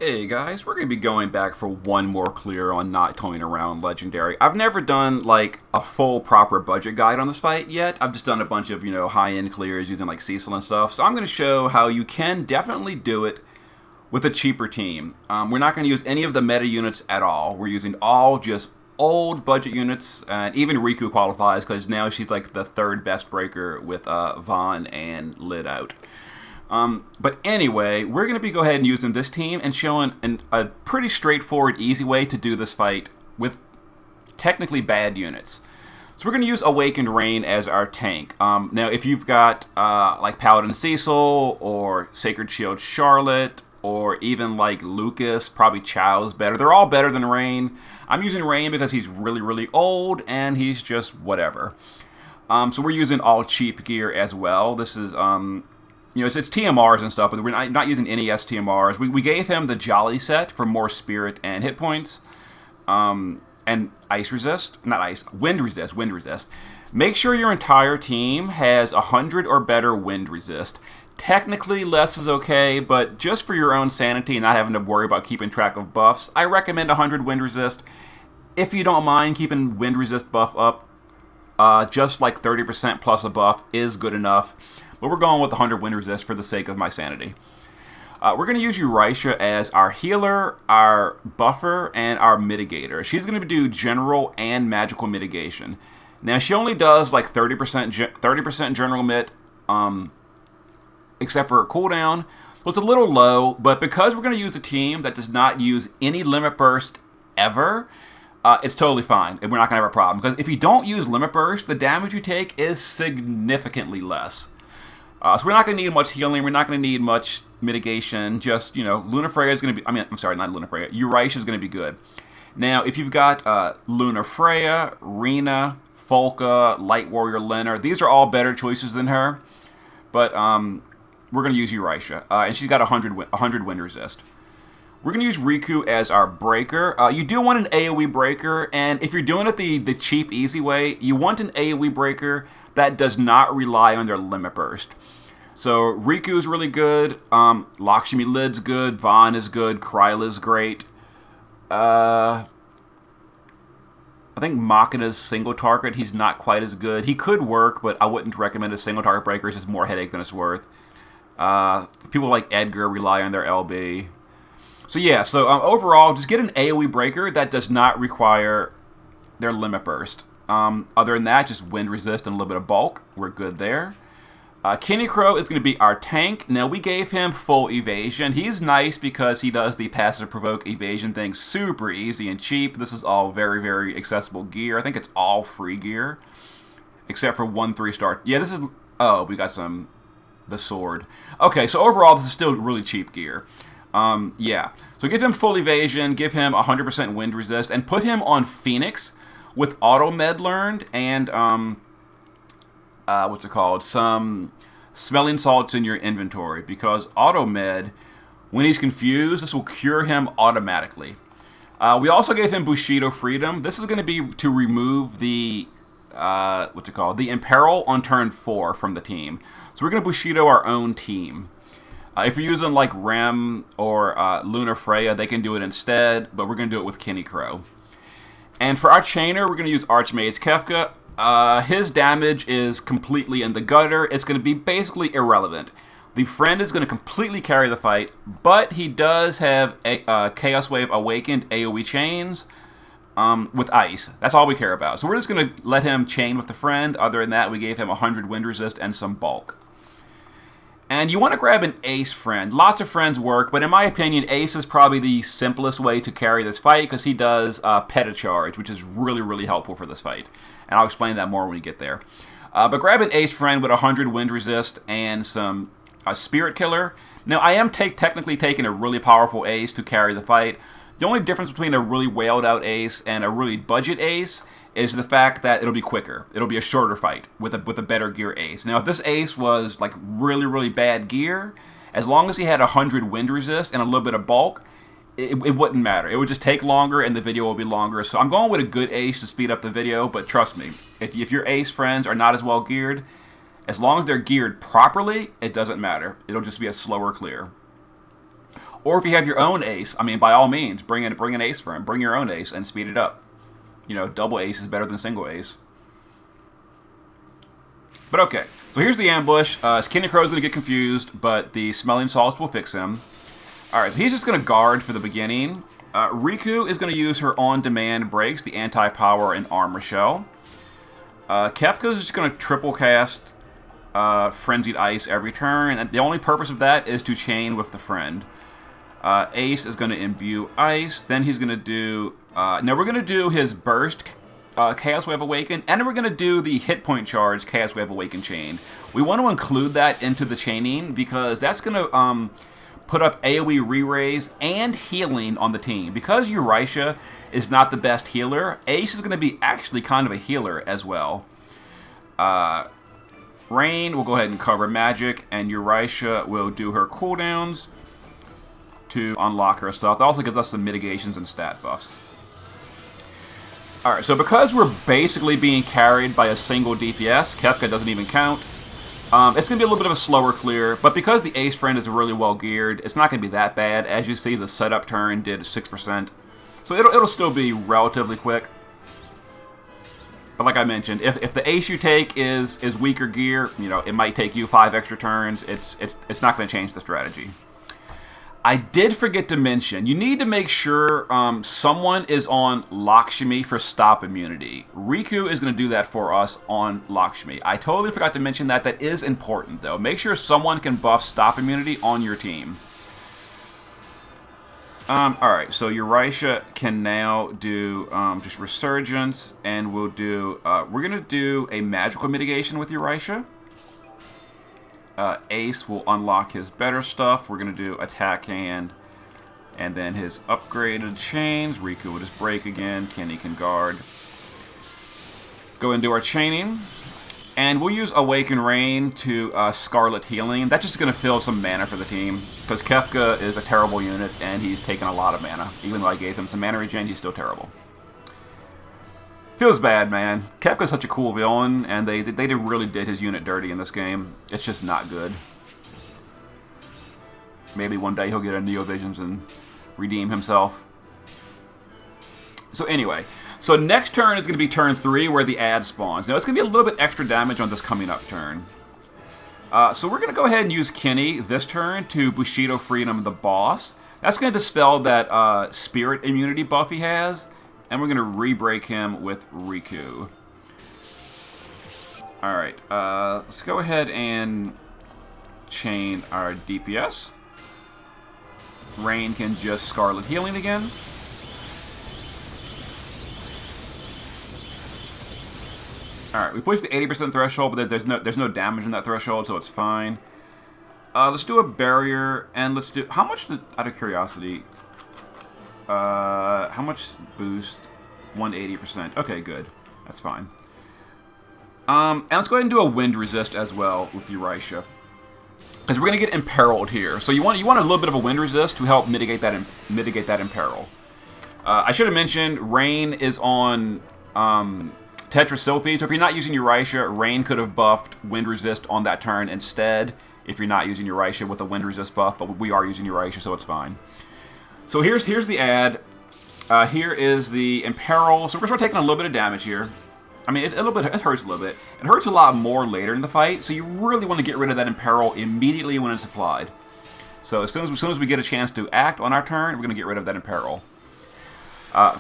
Hey guys, we're going to be going back for one more clear on not toying around Legendary. I've never done like a full proper budget guide on this fight yet. I've just done a bunch of, high-end clears using like Cecil and stuff. So I'm going to show how you can definitely do it with a cheaper team. We're not going to use any of the meta units at all. We're using all just old budget units, and even Riku qualifies because now she's like the third best breaker with Vaughn and Lid out. But anyway, we're going to be go ahead and using this team and showing a pretty straightforward, easy way to do this fight with technically bad units. So we're going to use Awakened Rain as our tank. Now, if you've got like Paladin Cecil or Sacred Shield Charlotte or even like Lucas, probably Chow's better. They're all better than Rain. I'm using Rain because he's really, really old and he's just whatever. So we're using all cheap gear as well. This is... it's TMRs and stuff, but we're not using NES TMRs. We gave him the Jolly set for more spirit and hit points, and ice resist. Not ice, wind resist. Make sure your entire team has 100 or better wind resist. Technically, less is okay, but just for your own sanity and not having to worry about keeping track of buffs, I recommend 100 wind resist. If you don't mind keeping wind resist buff up, just like 30% plus a buff is good enough. But we're going with 100 wind resist for the sake of my sanity. We're going to use Eurasia as our healer, our buffer, and our mitigator. She's going to do general and magical mitigation. Now, she only does like 30% general mit, except for her cooldown. So it's a little low, but because we're going to use a team that does not use any limit burst ever, it's totally fine, and we're not going to have a problem. Because if you don't use limit burst, the damage you take is significantly less. So we're not going to need much healing. We're not going to need much mitigation. Just, Lunafreya is going to be... not Lunafreya. Eurasia is going to be good. Now, if you've got Lunafreya, Rena, Folka, Light Warrior Lennar, these are all better choices than her. But we're going to use Eurasia. And she's got 100 wind resist. We're going to use Riku as our breaker. You do want an AoE breaker. And if you're doing it the cheap, easy way, you want an AoE breaker that does not rely on their limit burst. So Riku is really good, Lakshmi Lid's good, Vaughn is good, Kryla's great. I think Machina's single target, he's not quite as good. He could work, but I wouldn't recommend a single target breaker. It's just more headache than it's worth. People like Edgar rely on their LB. So yeah, overall, just get an AoE breaker that does not require their limit burst. Other than that, just wind resist and a little bit of bulk. We're good there. Kenny Crow is going to be our tank. Now, we gave him full evasion. He's nice because he does the passive provoke evasion thing super easy and cheap. This is all very, very accessible gear. I think it's all free gear, except for 1 3-star. Yeah, this is... Oh, we got the sword. Okay, so overall, this is still really cheap gear. Yeah. So give him full evasion, give him 100% wind resist, and put him on Phoenix with auto med learned and some smelling salts in your inventory, because auto med, when he's confused, this will cure him automatically. We also gave him Bushido Freedom. This is going to be to remove the the imperil on turn 4 from the team. So we're going to Bushido our own team. If you're using like Rem or Lunafreya, they can do it instead, but we're going to do it with Kenny Crow. And for our chainer, we're going to use Archmage Kefka. His damage is completely in the gutter. It's going to be basically irrelevant. The friend is going to completely carry the fight, but he does have a Chaos Wave Awakened AoE chains with ice. That's all we care about. So we're just going to let him chain with the friend. Other than that, we gave him 100 wind resist and some bulk. And you want to grab an ace friend. Lots of friends work, but in my opinion, ace is probably the simplest way to carry this fight because he does Petacharge, which is really, really helpful for this fight. And I'll explain that more when we get there. But grab an ace friend with 100 wind resist and some spirit killer. Now, I am technically taking a really powerful ace to carry the fight. The only difference between a really wailed out ace and a really budget ace is the fact that it'll be quicker. It'll be a shorter fight with a better gear ace. Now, if this ace was like really, really bad gear, as long as he had 100 wind resist and a little bit of bulk, it wouldn't matter. It would just take longer and the video will be longer. So I'm going with a good ace to speed up the video, but trust me, if your ace friends are not as well geared, as long as they're geared properly, it doesn't matter. It'll just be a slower clear. Or if you have your own ace, I mean, by all means, bring an ace for him. Bring your own ace and speed it up. You know, double ace is better than single ace. But okay, so here's the ambush. Kidney Crow's going to get confused, but the smelling salts will fix him. Alright, so he's just going to guard for the beginning. Riku is going to use her on-demand breaks, the anti-power and armor shell. Kefka is just going to triple cast Frenzied Ice every turn, and the only purpose of that is to chain with the friend. Ace is going to imbue Ice, then he's going to do... now we're going to do his burst Chaos Wave Awaken, and we're going to do the hit point charge Chaos Wave Awaken chain. We want to include that into the chaining because that's going to put up AoE re-raise and healing on the team. Because Eurytia is not the best healer, Ace is going to be actually kind of a healer as well. Rain will go ahead and cover magic, and Eurytia will do her cooldowns to unlock her stuff. That also gives us some mitigations and stat buffs. Alright, so because we're basically being carried by a single DPS, Kefka doesn't even count. It's going to be a little bit of a slower clear, but because the Ace Friend is really well geared, it's not going to be that bad. As you see, the setup turn did 6%. So it'll still be relatively quick. But like I mentioned, if the Ace you take is weaker gear, you know, it might take you 5 extra turns. It's not going to change the strategy. I did forget to mention, you need to make sure someone is on Lakshmi for stop immunity. Riku is going to do that for us on Lakshmi. I totally forgot to mention that. That is important, though. Make sure someone can buff stop immunity on your team. Alright, so Eurytia can now do just Resurgence, and we'll do... we're going to do a magical mitigation with Eurytia. Ace will unlock his better stuff. We're going to do attack hand and then his upgraded chains. Riku will just break again. Kenny can guard. Go and do our chaining. And we'll use Awaken Rain to Scarlet Healing. That's just going to fill some mana for the team. Because Kefka is a terrible unit and he's taken a lot of mana. Even though I gave him some mana regen, he's still terrible. Feels bad, man. Kefka's such a cool villain, and they really did his unit dirty in this game. It's just not good. Maybe one day he'll get a Neo Visions and redeem himself. So anyway, so next turn is going to be turn 3 where the ad spawns. Now it's going to be a little bit extra damage on this coming up turn. So we're going to go ahead and use Kenny this turn to Bushido Freedom the boss. That's going to dispel that spirit immunity buff he has. And we're going to re-break him with Riku. Alright, let's go ahead and chain our DPS. Rain can just Scarlet Healing again. Alright, we pushed the 80% threshold, but there's no damage in that threshold, so it's fine. Let's do a barrier, and let's do... How much, out of curiosity... how much boost? 180%. Okay, good. That's fine. And let's go ahead and do a wind resist as well with Eurytia. Because we're going to get imperiled here. So you want a little bit of a wind resist to help mitigate that imperil. I should have mentioned Rain is on Tetra Sylphie. So if you're not using Eurytia, Rain could have buffed wind resist on that turn instead. If you're not using Eurytia with a wind resist buff, but we are using Eurytia, so it's fine. So here's the ad. Here is the imperil. So we're going to start taking a little bit of damage here. I mean, it hurts a little bit. It hurts a lot more later in the fight, so you really want to get rid of that imperil immediately when it's applied. So as soon as we get a chance to act on our turn, we're going to get rid of that imperil.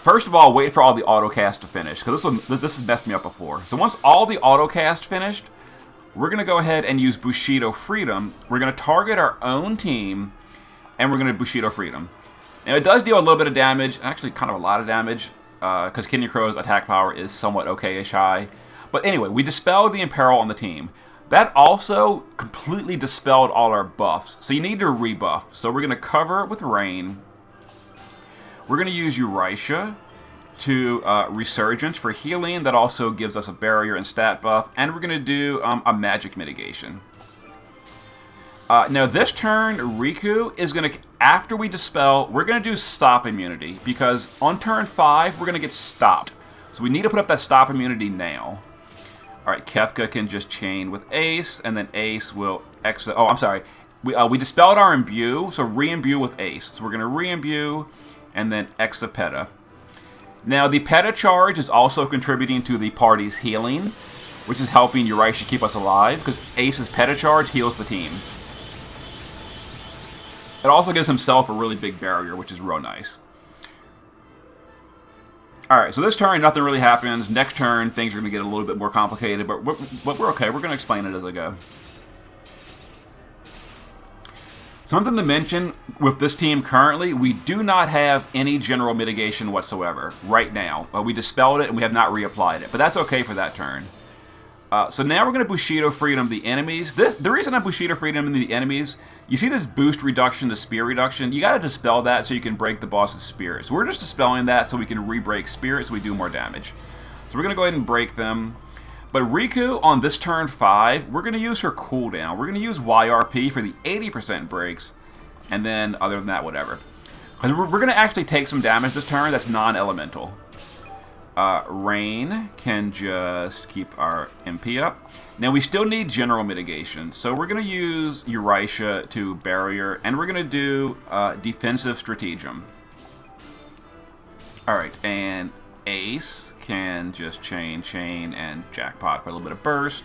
First of all, wait for all the autocast to finish, because this has messed me up before. So once all the autocast finished, we're going to go ahead and use Bushido Freedom. We're going to target our own team, and we're going to Bushido Freedom. Now, it does deal a little bit of damage, actually kind of a lot of damage, because Kidney Crow's attack power is somewhat okay-ish high. But anyway, we dispelled the imperil on the team. That also completely dispelled all our buffs, so you need to rebuff. So we're going to cover it with Rain. We're going to use Eurytia to Resurgence for healing. That also gives us a barrier and stat buff. And we're going to do a magic mitigation. Now this turn, Riku is going to, after we dispel, we're going to do stop immunity. Because on turn 5, we're going to get stopped. So we need to put up that stop immunity now. Alright, Kefka can just chain with Ace, and then Ace will exit. Oh, I'm sorry. We dispelled our imbue, so re-imbue with Ace. So we're going to re-imbue and then Exapeta. Now, the Peta charge is also contributing to the party's healing, which is helping Uraisha keep us alive, because Ace's Peta charge heals the team. It also gives himself a really big barrier, which is real nice. Alright, so this turn, nothing really happens. Next turn, things are going to get a little bit more complicated, but we're okay. We're going to explain it as I go. Something to mention with this team currently, we do not have any general mitigation whatsoever right now. We dispelled it and we have not reapplied it, but that's okay for that turn. So now we're going to Bushido Freedom the enemies. The reason I'm Bushido Freedom the enemies, you see this boost reduction to spear reduction? You got to dispel that so you can break the boss's spirit. So we're just dispelling that so we can re-break spirits so we do more damage. So we're going to go ahead and break them. But Riku, on this turn 5, we're going to use her cooldown. We're going to use YRP for the 80% breaks, and then other than that, whatever. Because we're going to actually take some damage this turn that's non-elemental. Rain can just keep our MP up. Now, we still need general mitigation, so we're going to use Uraisha to barrier, and we're going to do defensive stratagem. Alright, and Ace can just chain, and jackpot for a little bit of burst.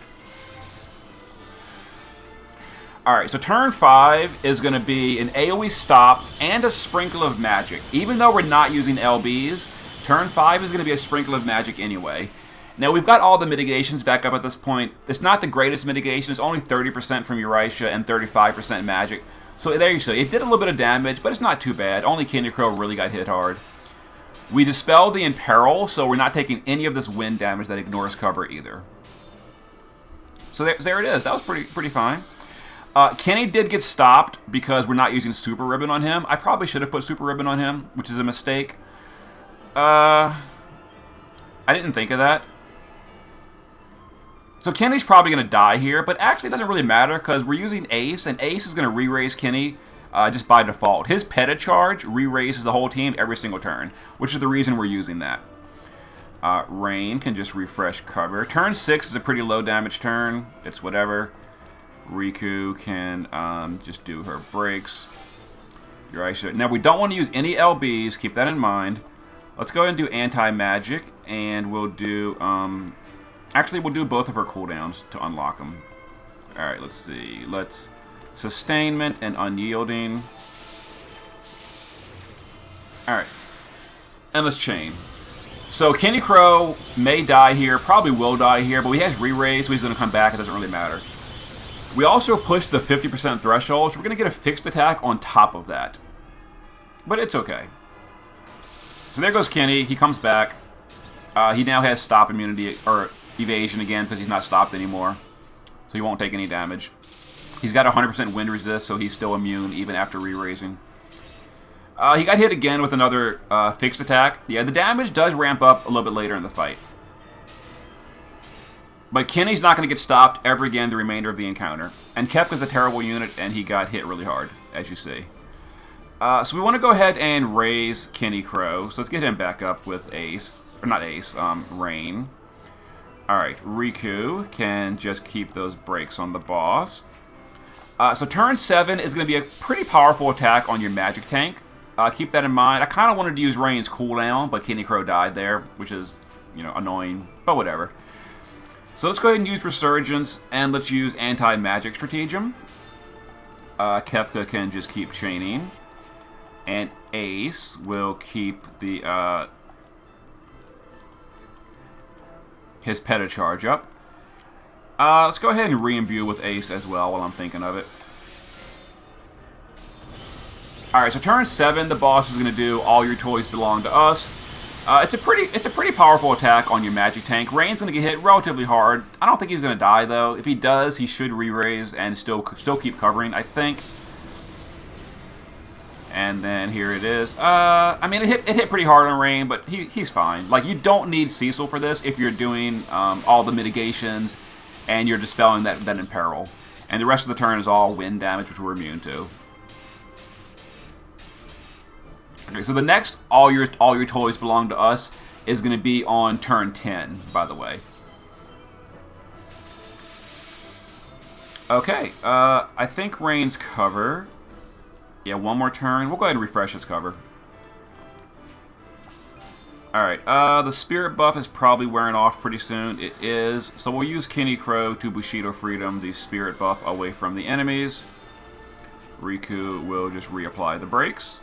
Alright, so turn 5 is going to be an AoE stop and a sprinkle of magic. Even though we're not using LBs, turn 5 is going to be a sprinkle of magic anyway. Now, we've got all the mitigations back up at this point. It's not the greatest mitigation. It's only 30% from Uraisha and 35% magic. So there you see. It did a little bit of damage, but it's not too bad. Only Candy Crow really got hit hard. We dispelled the imperil, so we're not taking any of this wind damage that ignores cover either. So there it is. That was pretty fine. Kenny did get stopped because we're not using Super Ribbon on him. I probably should have put Super Ribbon on him, which is a mistake. I didn't think of that. So Kenny's probably going to die here, but actually it doesn't really matter because we're using Ace, and Ace is going to re-raise Kenny just by default. His Peta charge re-raises the whole team every single turn, which is the reason we're using that. Rain can just refresh cover. Turn 6 is a pretty low damage turn. It's whatever. Riku can just do her breaks. Now, we don't want to use any LBs. Keep that in mind. Let's go ahead and do anti-magic, and we'll do... actually, we'll do both of her cooldowns to unlock them. Alright, let's see. Let's... Sustainment and Unyielding. Alright. Endless Chain. So, Kenny Crow may die here, probably will die here, but he has re-raise, so he's going to come back. It doesn't really matter. We also pushed the 50% threshold, so we're going to get a fixed attack on top of that. But it's okay. So there goes Kenny. He comes back. He now has stop immunity, or evasion again, because he's not stopped anymore. So he won't take any damage. He's got 100% wind resist, so he's still immune even after re-raising. He got hit again with another fixed attack. Yeah, the damage does ramp up a little bit later in the fight. But Kenny's not going to get stopped ever again the remainder of the encounter. And Kefka's a terrible unit, and he got hit really hard, as you see. So we want to go ahead and raise Kenny Crow. So let's get him back up with Ace. Or not Ace, Rain. Alright, Riku can just keep those breaks on the boss. So turn 7 is going to be a pretty powerful attack on your magic tank. Keep that in mind. I kind of wanted to use Rain's cooldown, but Kenny Crow died there, which is, you know, annoying, but whatever. So let's go ahead and use Resurgence, and let's use Anti-Magic Stratagem. Kefka can just keep chaining. And Ace will keep the his Peta charge up. Let's go ahead and re-imbue with Ace as well while I'm thinking of it. Alright, so turn 7, the boss is going to do All Your Toys Belong to Us. It's a pretty powerful attack on your magic tank. Rain's going to get hit relatively hard. I don't think he's going to die, though. If he does, he should re-raise and still keep covering, I think. And then here it is. I mean, it hit pretty hard on Rain, but he's fine. Like, you don't need Cecil for this if you're doing all the mitigations and you're dispelling that imperil. And the rest of the turn is all wind damage, which we're immune to. Okay, so the next All Your Toys Belong to Us is going to be on turn 10, by the way. Okay, I think Rain's cover. Yeah, one more turn. We'll go ahead and refresh his cover. Alright, the spirit buff is probably wearing off pretty soon. It is. So we'll use Kenny Crow to Bushido Freedom the spirit buff away from the enemies. Riku will just reapply the brakes.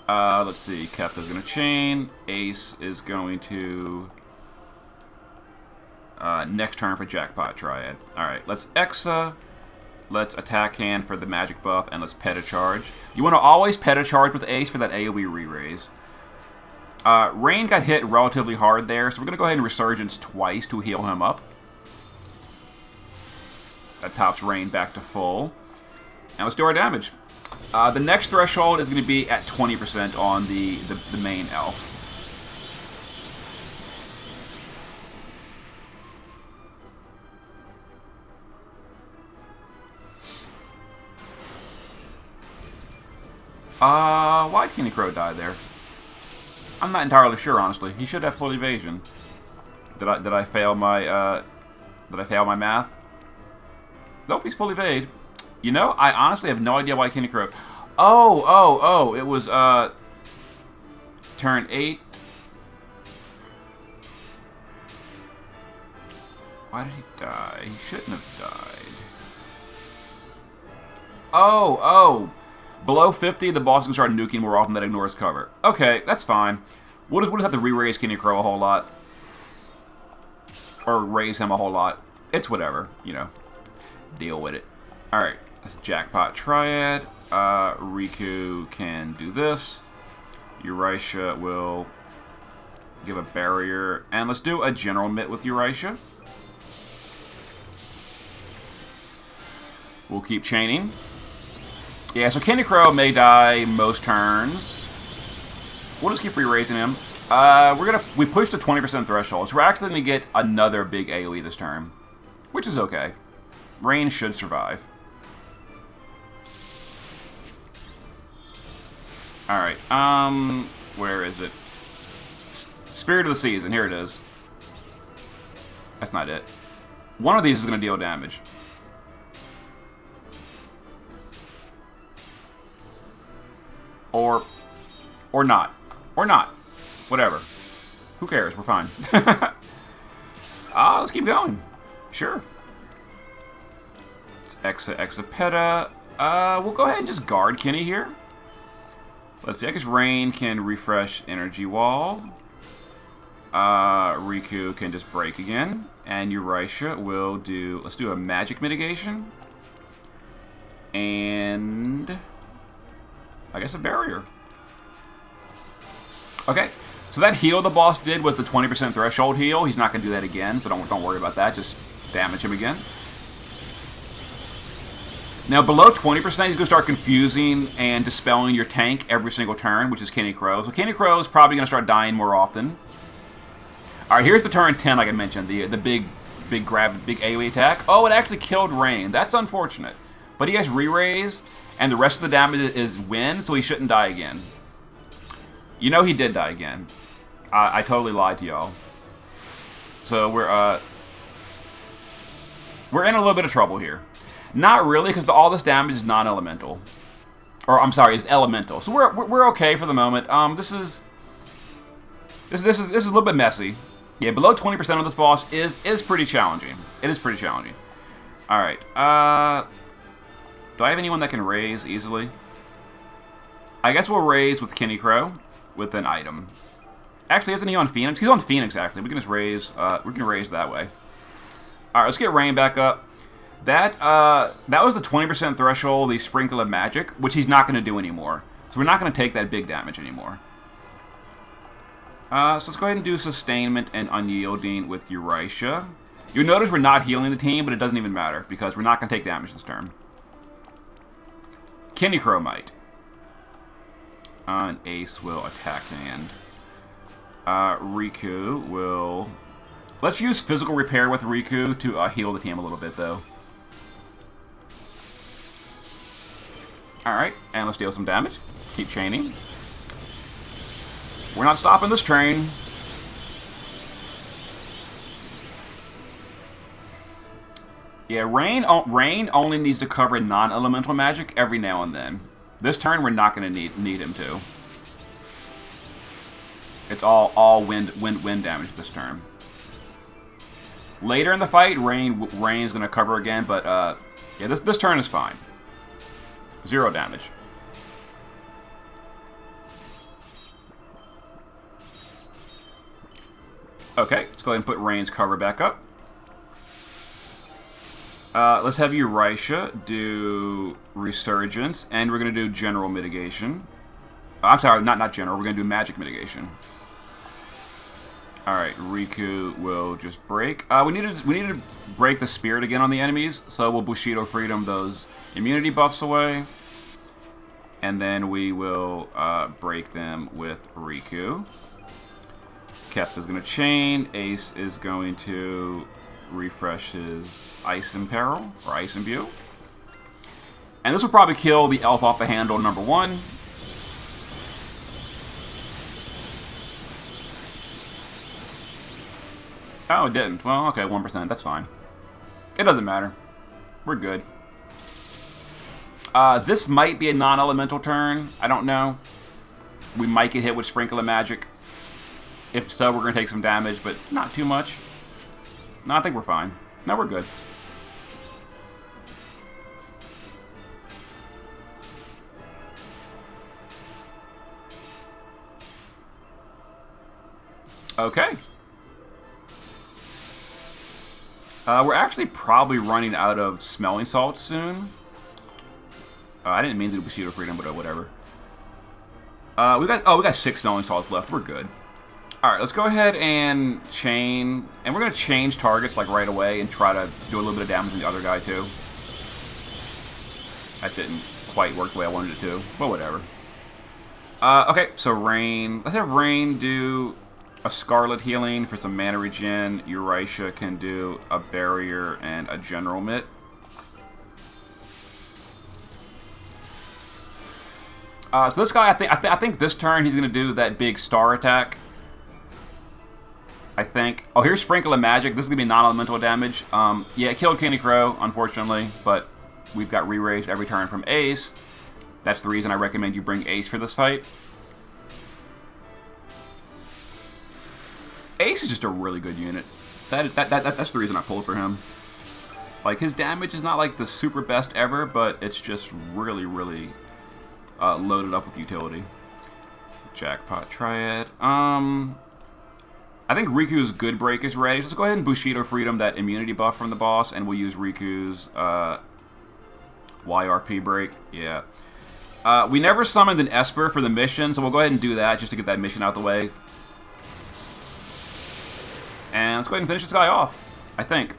Let's see. Kefka's going to chain. Ace is going to... next turn for Jackpot Triad. Alright, let's Exa. Let's attack hand for the magic buff, and let's Peta-Charge. You want to always Peta-Charge with Ace for that AoE re-raise. Rain got hit relatively hard there, so we're going to go ahead and Resurgence twice to heal him up. That tops Rain back to full. And let's do our damage. The next threshold is going to be at 20% on the main elf. Why did Kenny Crow die there? I'm not entirely sure, honestly. He should have full evasion. Did I fail my math? Nope, he's full evade. You know, I honestly have no idea why Kenny Crow. Oh, it was turn 8. Why did he die? He shouldn't have died. Oh. Below 50, the boss can start nuking more often. That ignores cover. Okay, that's fine. We'll just have to re-raise Kenny Crow a whole lot. Or raise him a whole lot. It's whatever, you know. Deal with it. Alright, that's Jackpot Triad. Riku can do this. Eurisha will give a barrier. And let's do a General Mitt with Eurisha. We'll keep chaining. Yeah, so Kenny Crow may die most turns. We'll just keep re-raising him. We pushed the 20% threshold, so we're actually gonna get another big AoE this turn, which is okay. Rain should survive. All right. Where is it? Spirit of the Season. Here it is. That's not it. One of these is gonna deal damage. Or not. Or not. Whatever. Who cares? We're fine. Let's keep going. Sure. It's Exa Peta. We'll go ahead and just guard Kenny here. Let's see. I guess Rain can refresh Energy Wall. Riku can just break again. And Eurisha will do... Let's do a Magic Mitigation. And... I guess a barrier. Okay, so that heal the boss did was the 20% threshold heal. He's not going to do that again, so don't worry about that. Just damage him again. Now, below 20%, he's going to start confusing and dispelling your tank every single turn, which is Kenny Crow. So Kenny Crow is probably going to start dying more often. All right, here's the turn 10, like I mentioned, the big AoE attack. Oh, it actually killed Rain. That's unfortunate. But he has re-raise, and the rest of the damage is win, so he shouldn't die again. You know he did die again. I totally lied to y'all. So we're in a little bit of trouble here. Not really, because all this damage is non-elemental. Or I'm sorry, is elemental. So we're okay for the moment. This is a little bit messy. Yeah, below 20% of this boss is pretty challenging. It is pretty challenging. All right. Do I have anyone that can raise easily? I guess we'll raise with Kenny Crow with an item. Actually, isn't he on Phoenix? He's on Phoenix, actually. We can just raise. We can raise that way. All right, let's get Rain back up. That was the 20% threshold, the Sprinkle of Magic, which he's not going to do anymore. So we're not going to take that big damage anymore. So let's go ahead and do Sustainment and Unyielding with Eurisha. You'll notice we're not healing the team, but it doesn't even matter, because we're not going to take damage this turn. Kenny Crow might. And Ace will attack hand. Riku will... Let's use Physical Repair with Riku to heal the team a little bit, though. Alright, and let's deal some damage. Keep chaining. We're not stopping this train. Yeah, Rain only needs to cover non-elemental magic every now and then. This turn, we're not going to need him to. It's all wind damage this turn. Later in the fight, Rain's going to cover again, but yeah, this turn is fine. 0 damage. Okay, let's go ahead and put Rain's cover back up. Let's have Eurasia do Resurgence, and we're going to do General Mitigation. I'm sorry, not General. We're going to do Magic Mitigation. All right, Riku will just break. We need to break the Spirit again on the enemies, so we'll Bushido Freedom those immunity buffs away, and then we will break them with Riku. Kef is going to chain. Ace is going to refresh his Ice Imperil, or Ice Imbue. And this will probably kill the elf off the handle number 1. Oh, it didn't. Well, okay, 1%. That's fine. It doesn't matter. We're good. This might be a non-elemental turn. I don't know. We might get hit with Sprinkle of Magic. If so, we're going to take some damage, but not too much. No, I think we're fine. No, we're good. Okay. We're actually probably running out of smelling salts soon. I didn't mean to do Bushido Freedom, but whatever. We got 6 smelling salts left. We're good. All right, let's go ahead and chain, and we're gonna change targets like right away and try to do a little bit of damage on the other guy too. That didn't quite work the way I wanted it to, but whatever. Okay, so Rain. Let's have Rain do a Scarlet Healing for some mana regen. Eurasia can do a Barrier and a General Mitt. So this guy, I think this turn he's gonna do that big star attack. I think. Oh, here's Sprinkle of Magic. This is gonna be non-elemental damage. Yeah, it killed Candy Crow, unfortunately, but we've got re-raised every turn from Ace. That's the reason I recommend you bring Ace for this fight. Ace is just a really good unit. That's the reason I pulled for him. Like, his damage is not like the super best ever, but it's just really, really loaded up with utility. Jackpot Triad. I think Riku's Good Break is ready. So let's go ahead and Bushido Freedom that immunity buff from the boss, and we'll use Riku's YRP break. Yeah. We never summoned an Esper for the mission, so we'll go ahead and do that just to get that mission out the way. And let's go ahead and finish this guy off, I think.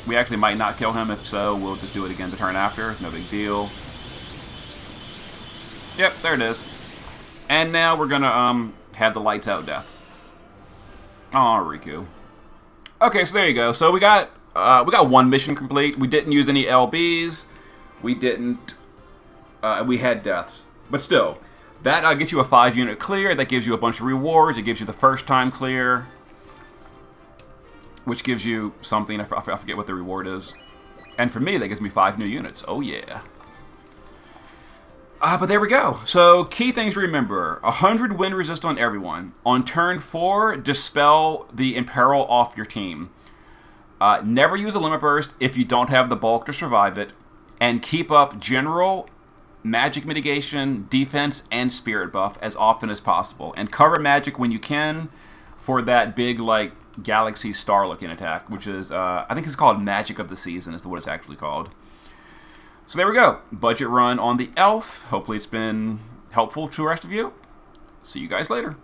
We actually might not kill him. If so, we'll just do it again the turn after. No big deal. Yep, there it is. And now we're going to have the lights out death. Aw, Riku. Okay, so there you go. So we got one mission complete. We didn't use any LBs. We didn't. We had deaths, but still, that gets you a 5-unit clear. That gives you a bunch of rewards. It gives you the first time clear, which gives you something. I forget what the reward is. And for me, that gives me 5 new units. Oh yeah. But there we go. So, key things to remember. 100 wind resist on everyone. On turn 4, dispel the imperil off your team. Never use a limit burst if you don't have the bulk to survive it. And keep up general, magic mitigation, defense, and spirit buff as often as possible. And cover magic when you can for that big, like, galaxy star-looking attack, which is, I think it's called Magic of the Season is what it's actually called. So there we go. Budget run on the Elf. Hopefully it's been helpful to the rest of you. See you guys later.